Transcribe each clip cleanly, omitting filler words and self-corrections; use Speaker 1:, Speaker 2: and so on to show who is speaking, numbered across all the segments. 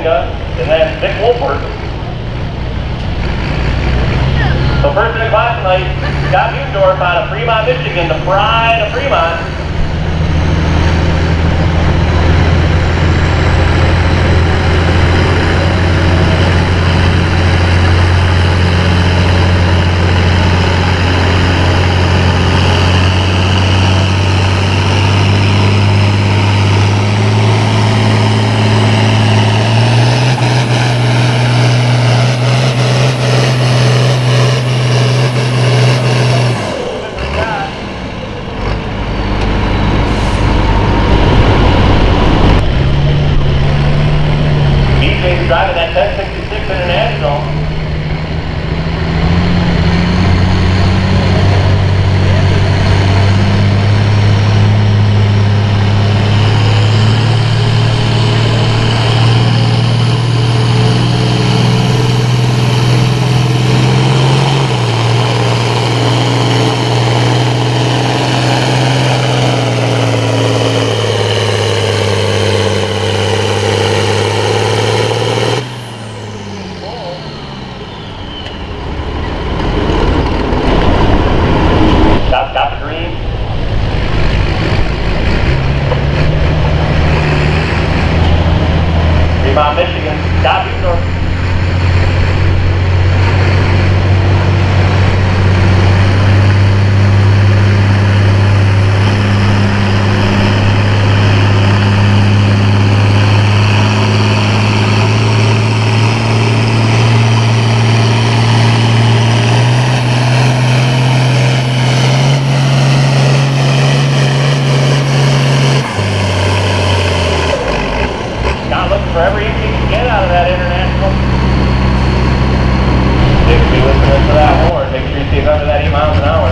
Speaker 1: Chattanooga, and then Dick Wolford. So first in the class tonight, Scott Butendorf out of Fremont, Michigan, the pride of Fremont. Driving that 1066 International. Got the green. Fremont, Michigan. Scott Butendorf. For every inch you can get out of that International. If you listen to that horn, make sure you see it's under that 8 miles an hour.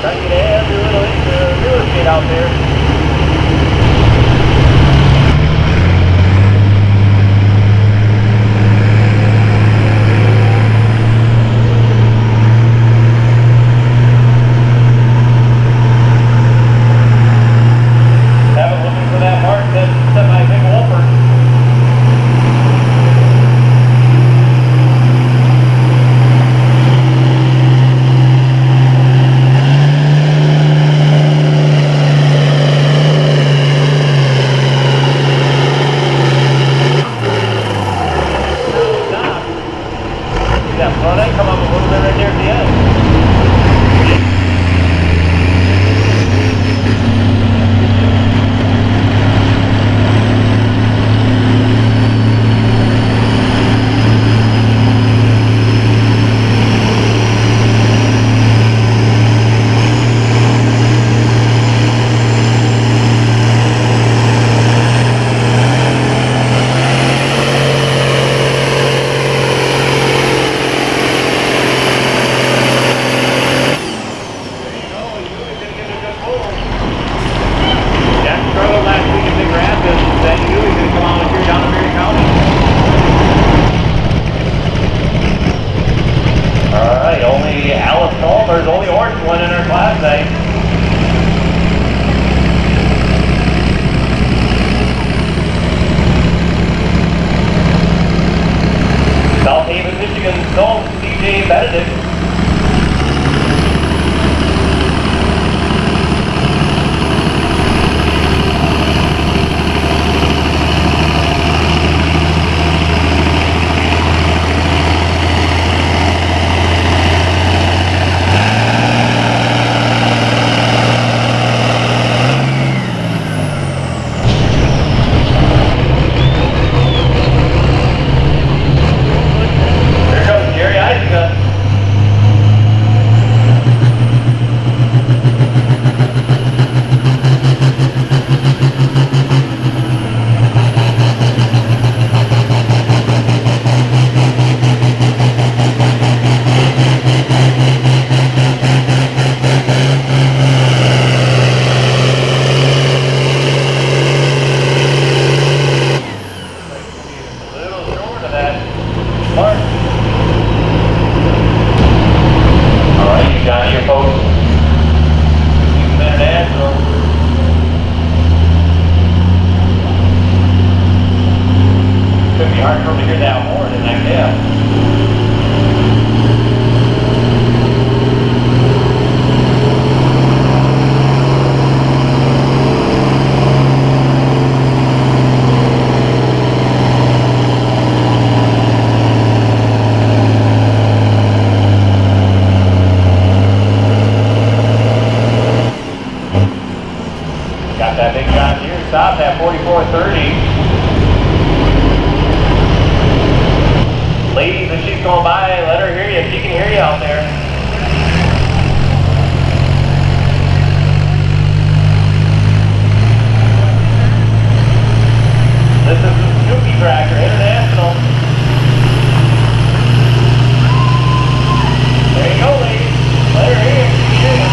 Speaker 1: Trying to get every little inch of real estate out there. Haven't looking for that mark that's set by Dick Wolford. stopped at 44.30. Ladies, if she's going by, let her hear you. She can hear you out there. This is the Snoopy Tractor International. There you go, ladies. Let her hear you. She can hear you.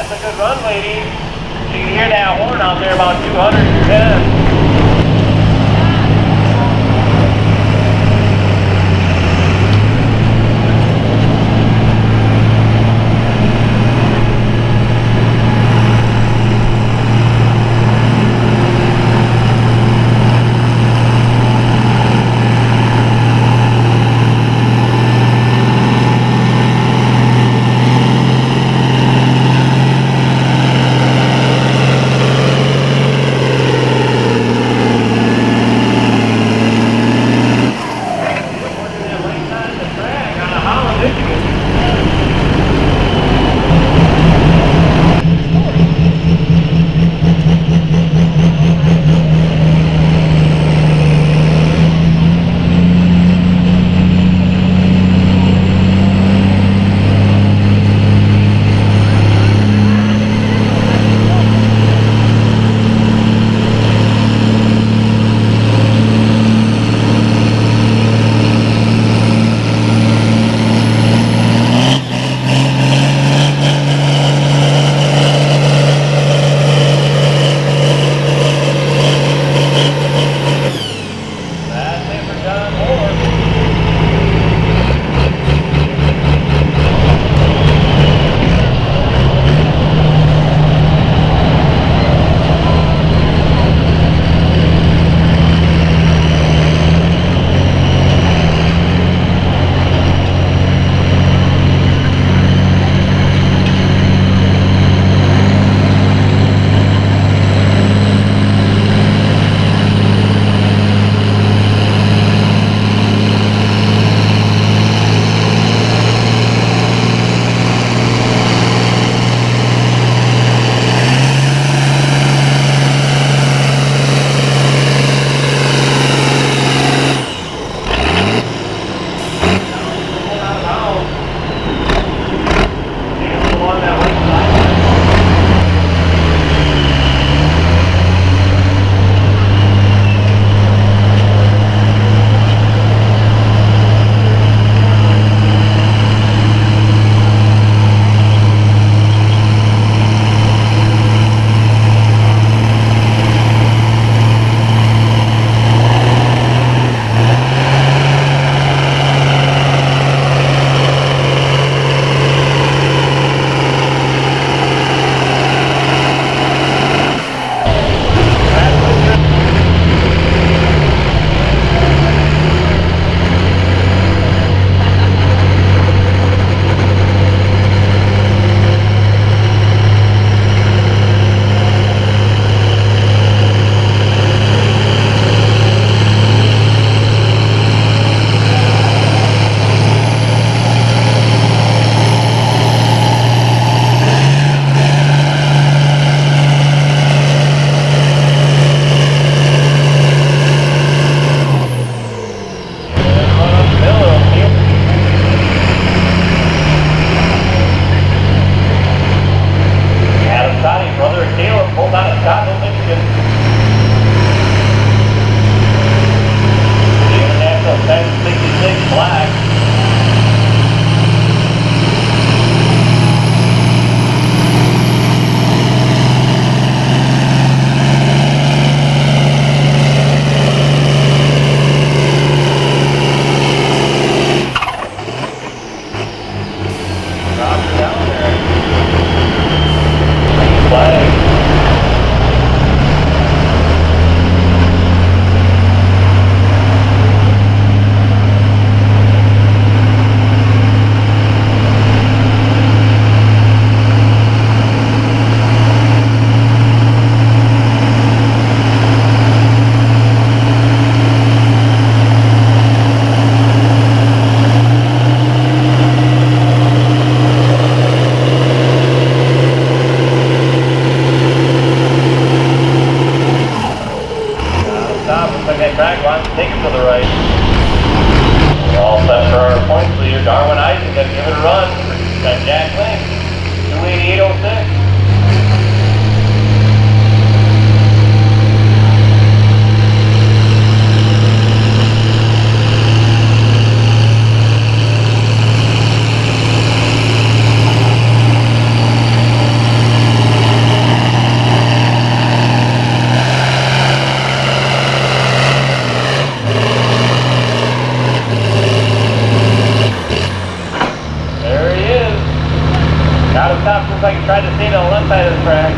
Speaker 1: That's a good run, ladies. You can hear that horn out there about 210. that track wants to take him to the right. We're all set for our points leader. Darwin Eisen going to give it a run for that Jack Link. 288.06. Out of top, looks like he tried to stay on the left side of the track.